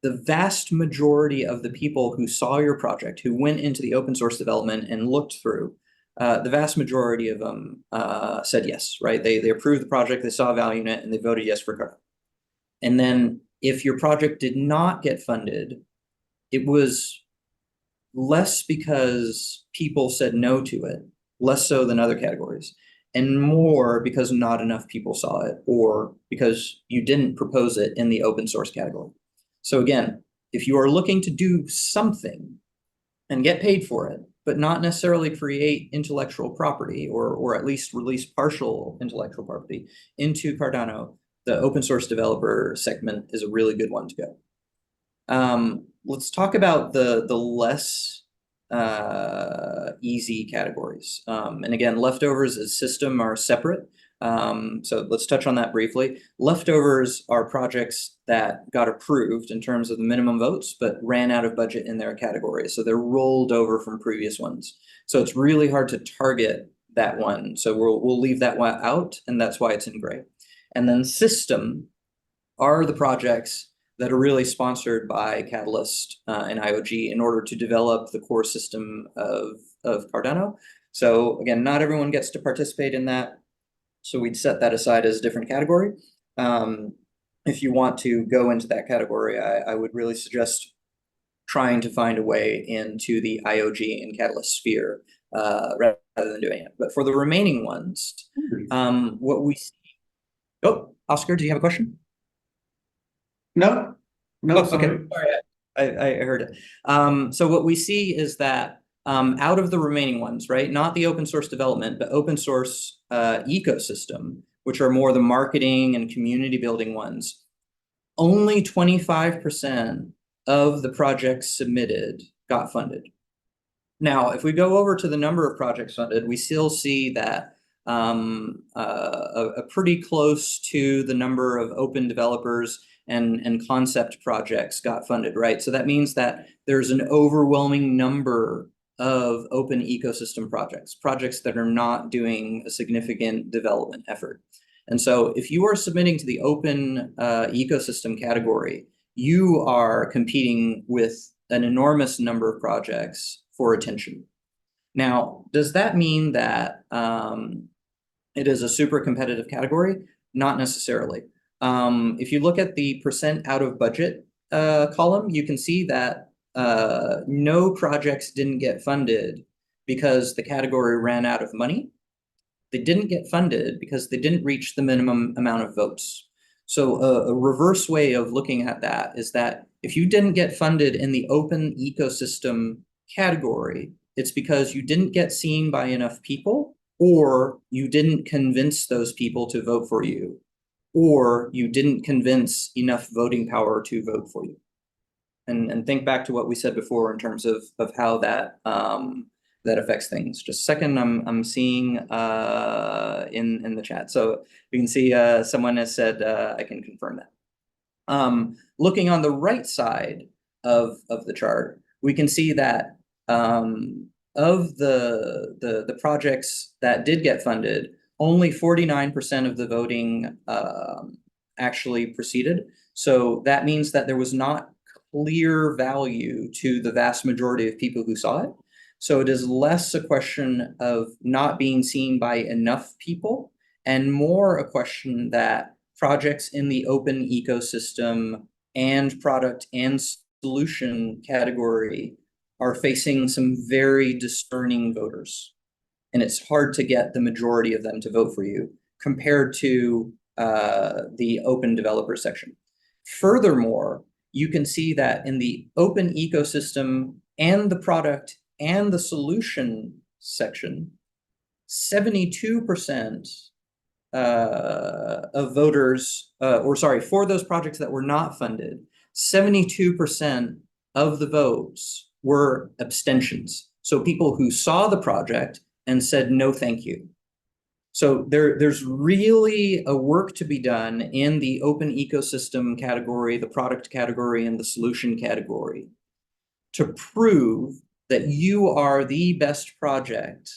the vast majority of the people who saw your project, who went into the open source development and looked through, the vast majority of them said yes, right? They approved the project, they saw value in it, and they voted yes for Cardano. And then if your project did not get funded, it was less because people said no to it, less so than other categories, and more because not enough people saw it, or because you didn't propose it in the open source category. So again, if you are looking to do something and get paid for it, but not necessarily create intellectual property, or at least release partial intellectual property into Cardano, the open source developer segment is a really good one to go. Let's talk about the less easy categories. And again, leftovers as system are separate. So let's touch on that briefly. Leftovers are projects that got approved in terms of the minimum votes, but ran out of budget in their category. So they're rolled over from previous ones. So it's really hard to target that one. So we'll leave that one out, and that's why it's in gray. And then system are the projects that are really sponsored by Catalyst and IOG in order to develop the core system of Cardano. So again, not everyone gets to participate in that. So we'd set that aside as a different category. If you want to go into that category, I would really suggest trying to find a way into the IOG and Catalyst sphere rather than doing it. But for the remaining ones, what we see... Oh, Oscar, do you have a question? No, Oh, okay. Sorry, I heard it. So what we see is that out of the remaining ones, right, not the open source development, but open source ecosystem, which are more the marketing and community building ones, only 25% of the projects submitted got funded. Now, if we go over to the number of projects funded, we still see that a pretty close to the number of open developers and concept projects got funded, right? So that means that there's an overwhelming number of open ecosystem projects that are not doing a significant development effort. And so if you are submitting to the open ecosystem category, you are competing with an enormous number of projects for attention. Now, does that mean that it is a super competitive category? Not necessarily. If you look at the percent out of budget column, you can see that no projects didn't get funded because the category ran out of money. They didn't get funded because they didn't reach the minimum amount of votes. So a reverse way of looking at that is that if you didn't get funded in the open ecosystem category, it's because you didn't get seen by enough people, or you didn't convince those people to vote for you, or you didn't convince enough voting power to vote for you. And think back to what we said before in terms of how that that affects things. Just a second, I'm seeing in the chat. So you can see someone has said I can confirm that. Looking on the right side of the chart, we can see that of the projects that did get funded, only 49% of the voting actually proceeded. So that means that there was not clear value to the vast majority of people who saw it. So it is less a question of not being seen by enough people and more a question that projects in the open ecosystem and product and solution category are facing some very discerning voters. And it's hard to get the majority of them to vote for you compared to the open developer section. Furthermore, you can see that in the open ecosystem and the product and the solution section, 72% of voters, for those projects that were not funded, 72% of the votes were abstentions. So people who saw the project and said, no, thank you. So there's really a work to be done in the open ecosystem category, the product category, and the solution category to prove that you are the best project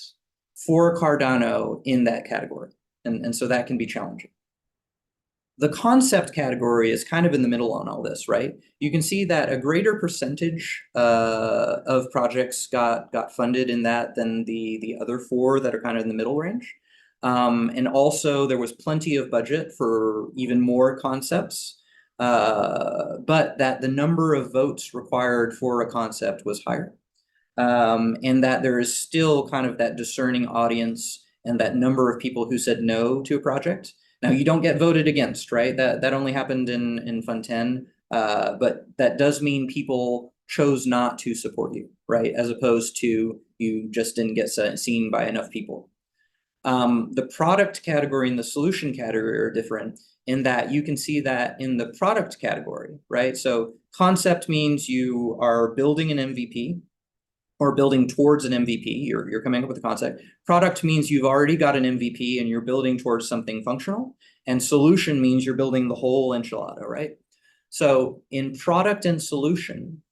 for Cardano in that category. And so that can be challenging. The concept category is kind of in the middle on all this, right? You can see that a greater percentage of projects got funded in that than the other four that are kind of in the middle range. And also there was plenty of budget for even more concepts, but that the number of votes required for a concept was higher. And that there is still kind of that discerning audience and that number of people who said no to a project. Now you don't get voted against, right? That only happened in Fund 10, but that does mean people chose not to support you, right? As opposed to you just didn't get seen by enough people. The product category and the solution category are different in that you can see that in the product category, right? So concept means you are building an MVP or building towards an MVP, you're coming up with a concept. Product means you've already got an MVP and you're building towards something functional. And solution means you're building the whole enchilada, right? So in product and solution,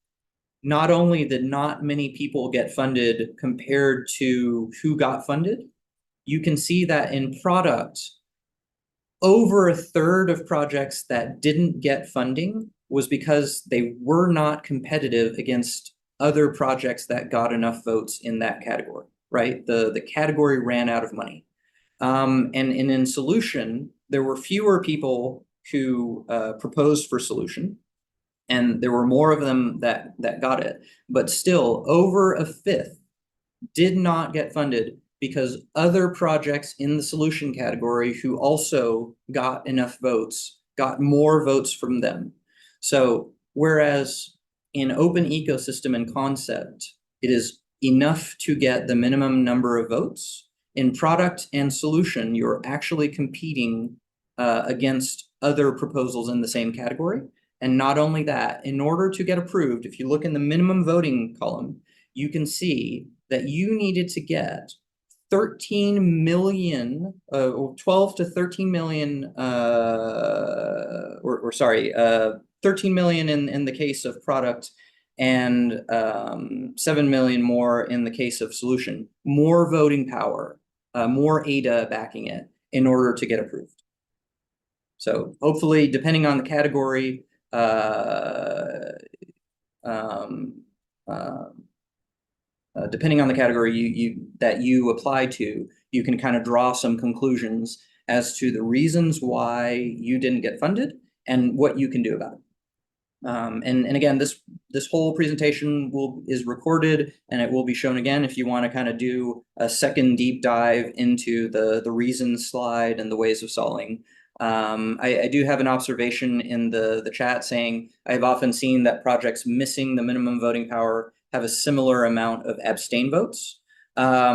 not only did not many people get funded compared to who got funded, you can see that in product, over a third of projects that didn't get funding was because they were not competitive against other projects that got enough votes in that category, right? The category ran out of money. And in solution, there were fewer people who proposed for solution, and there were more of them that got it. But still, over a fifth did not get funded because other projects in the solution category who also got enough votes got more votes from them. So whereas in open ecosystem and concept, it is enough to get the minimum number of votes. In product and solution, you're actually competing against other proposals in the same category. And not only that, in order to get approved, if you look in the minimum voting column, you can see that you needed to get 13 million, 12 to 13 million, 13 million in the case of product and 7 million more in the case of solution. More voting power, more ADA backing it in order to get approved. So hopefully, depending on the category, depending on the category that you apply to, you can kind of draw some conclusions as to the reasons why you didn't get funded and what you can do about it. And again, this whole presentation is recorded, and it will be shown again if you want to kind of do a second deep dive into the reasons slide and the ways of solving. I do have an observation in the chat saying I've often seen that projects missing the minimum voting power have a similar amount of abstain votes. I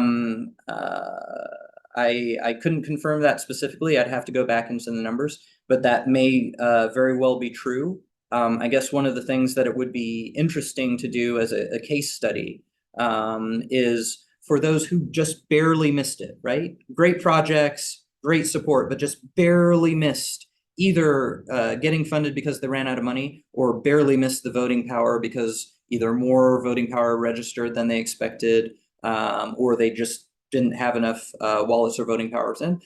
couldn't confirm that specifically. I'd have to go back into the numbers, but that may very well be true. I guess one of the things that it would be interesting to do as a case study is for those who just barely missed it, right? Great projects, great support, but just barely missed either getting funded because they ran out of money or barely missed the voting power because either more voting power registered than they expected or they just didn't have enough wallets or voting powers in.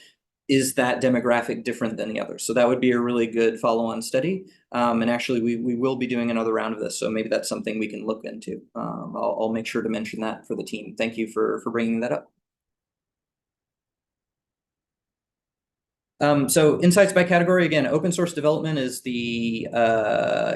Is that demographic different than the others? So that would be a really good follow-on study. And actually, we will be doing another round of this, so maybe that's something we can look into. I'll make sure to mention that for the team. Thank you for bringing that up. So insights by category, again, open source development is the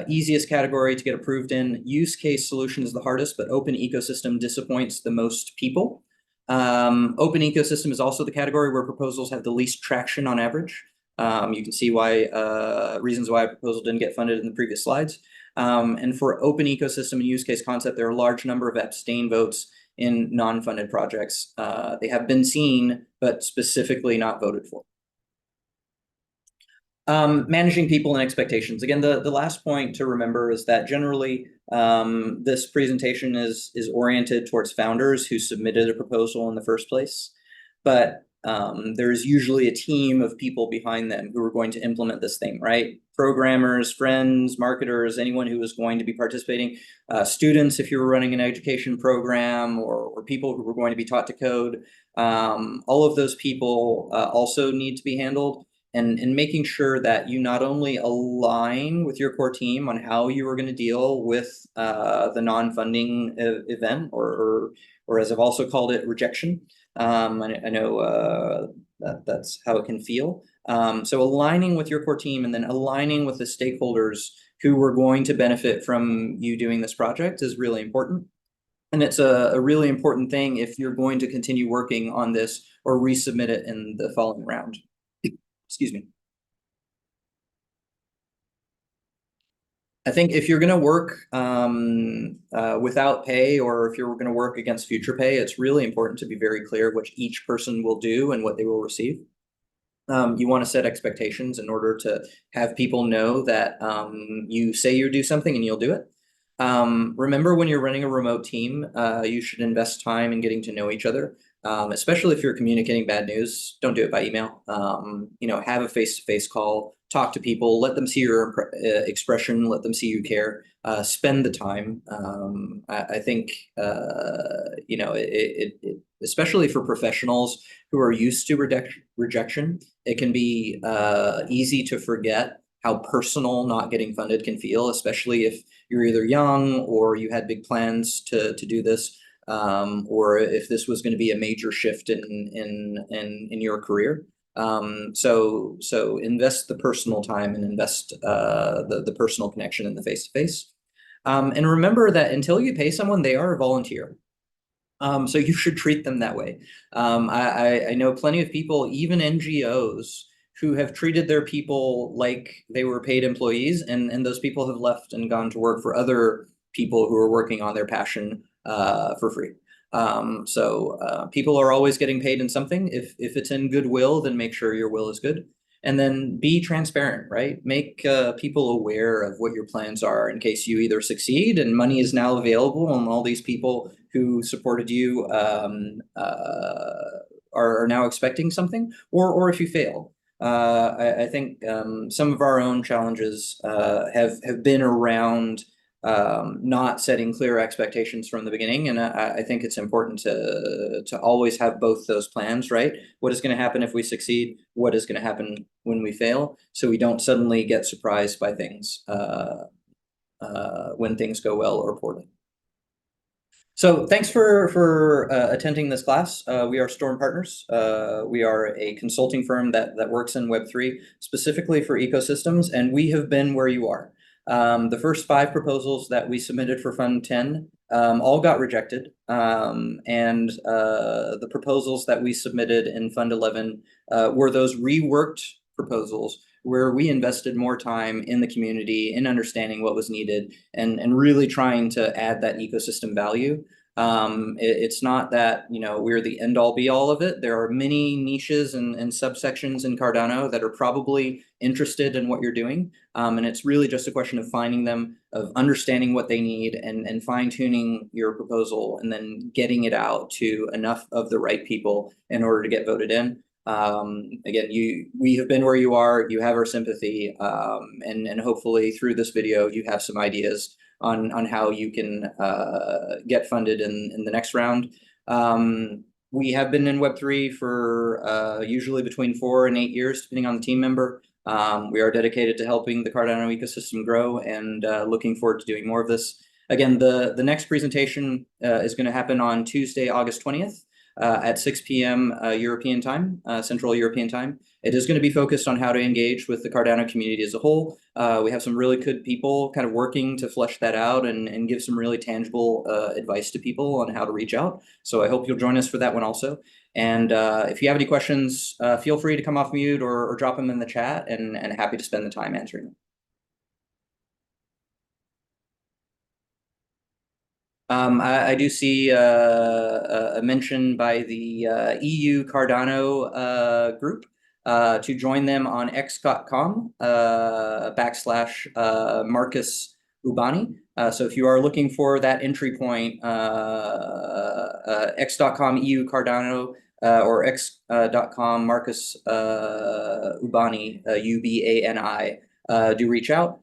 easiest category to get approved in. Use case solution is the hardest, but open ecosystem disappoints the most people. Open ecosystem is also the category where proposals have the least traction on average. You can see why reasons why a proposal didn't get funded in the previous slides. And for open ecosystem and use case concept, there are a large number of abstain votes in non-funded projects. They have been seen, but specifically not voted for. Managing people and expectations. Again, the last point to remember is that generally this presentation is oriented towards founders who submitted a proposal in the first place. But there's usually a team of people behind them who are going to implement this thing, right? Programmers, friends, marketers, anyone who is going to be participating, students if you were running an education program, or people who were going to be taught to code. All of those people also need to be handled. And making sure that you not only align with your core team on how you are going to deal with the non-funding event, or as I've also called it, rejection. I know that's how it can feel. So aligning with your core team and then aligning with the stakeholders who are going to benefit from you doing this project is really important. And it's a really important thing if you're going to continue working on this or resubmit it in the following round. Excuse me. I think if you're going to work without pay, or if you're going to work against future pay, it's really important to be very clear what each person will do and what they will receive. You want to set expectations in order to have people know that you say you do something and you'll do it. Remember, when you're running a remote team, you should invest time in getting to know each other. Especially if you're communicating bad news, don't do it by email. Have a face-to-face call, talk to people, let them see your expression, let them see you care, spend the time. I think, especially for professionals who are used to rejection, it can be easy to forget how personal not getting funded can feel, especially if you're either young or you had big plans to do this. Or if this was going to be a major shift in your career. So invest the personal time and invest the personal connection in the face-to-face. And remember that until you pay someone, they are a volunteer. So you should treat them that way. I know plenty of people, even NGOs, who have treated their people like they were paid employees, and those people have left and gone to work for other people who are working on their passion for free. So people are always getting paid in something. If it's in goodwill, then make sure your will is good. And then be transparent, right? Make people aware of what your plans are in case you either succeed and money is now available and all these people who supported you are now expecting something, or if you fail. I think some of our own challenges have been around not setting clear expectations from the beginning. And I think it's important to always have both those plans, right? What is going to happen if we succeed? What is going to happen when we fail? So we don't suddenly get surprised by things when things go well or poorly. So thanks for attending this class. We are Storm Partners. We are a consulting firm that works in Web3 specifically for ecosystems, and we have been where you are. The first 5 proposals that we submitted for Fund 10 all got rejected. And the proposals that we submitted in Fund 11 were those reworked proposals where we invested more time in the community, in understanding what was needed, and really trying to add that ecosystem value. It's not that, we're the end all be all of it. There are many niches and subsections in Cardano that are probably interested in what you're doing. And it's really just a question of finding them, of understanding what they need, and fine-tuning your proposal, and then getting it out to enough of the right people in order to get voted in. Again, we have been where you are, you have our sympathy, and hopefully through this video, you have some ideas on how you can get funded in the next round. We have been in Web3 for usually between 4 and 8 years, depending on the team member. We are dedicated to helping the Cardano ecosystem grow, and looking forward to doing more of this. Again, the next presentation is going to happen on Tuesday, August 20th. At 6 p.m. European time, Central European time. It is going to be focused on how to engage with the Cardano community as a whole. We have some really good people kind of working to flesh that out and give some really tangible advice to people on how to reach out. So I hope you'll join us for that one also. And if you have any questions, feel free to come off mute or drop them in the chat, and happy to spend the time answering them. I do see a mention by the EU Cardano group to join them on x.com / Marcus Ubani. So if you are looking for that entry point, x.com EU Cardano or x.com Marcus Ubani, Ubani, do reach out.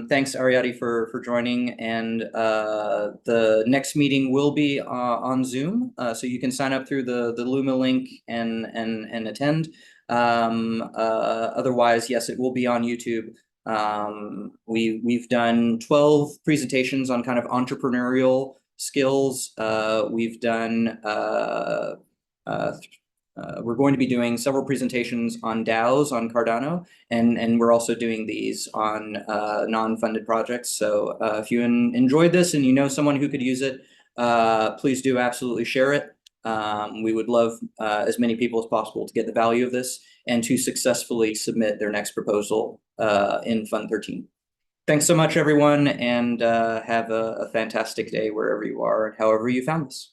Thanks, Ariadne, for joining, and the next meeting will be on Zoom, so you can sign up through the Luma link and attend. Otherwise, yes, it will be on YouTube. We've done 12 presentations on kind of entrepreneurial skills. We've done we're going to be doing several presentations on DAOs on Cardano, and we're also doing these on non-funded projects. So if you enjoyed this and you know someone who could use it, please do absolutely share it. We would love as many people as possible to get the value of this and to successfully submit their next proposal in Fund 13. Thanks so much, everyone, and have a fantastic day wherever you are and however you found this.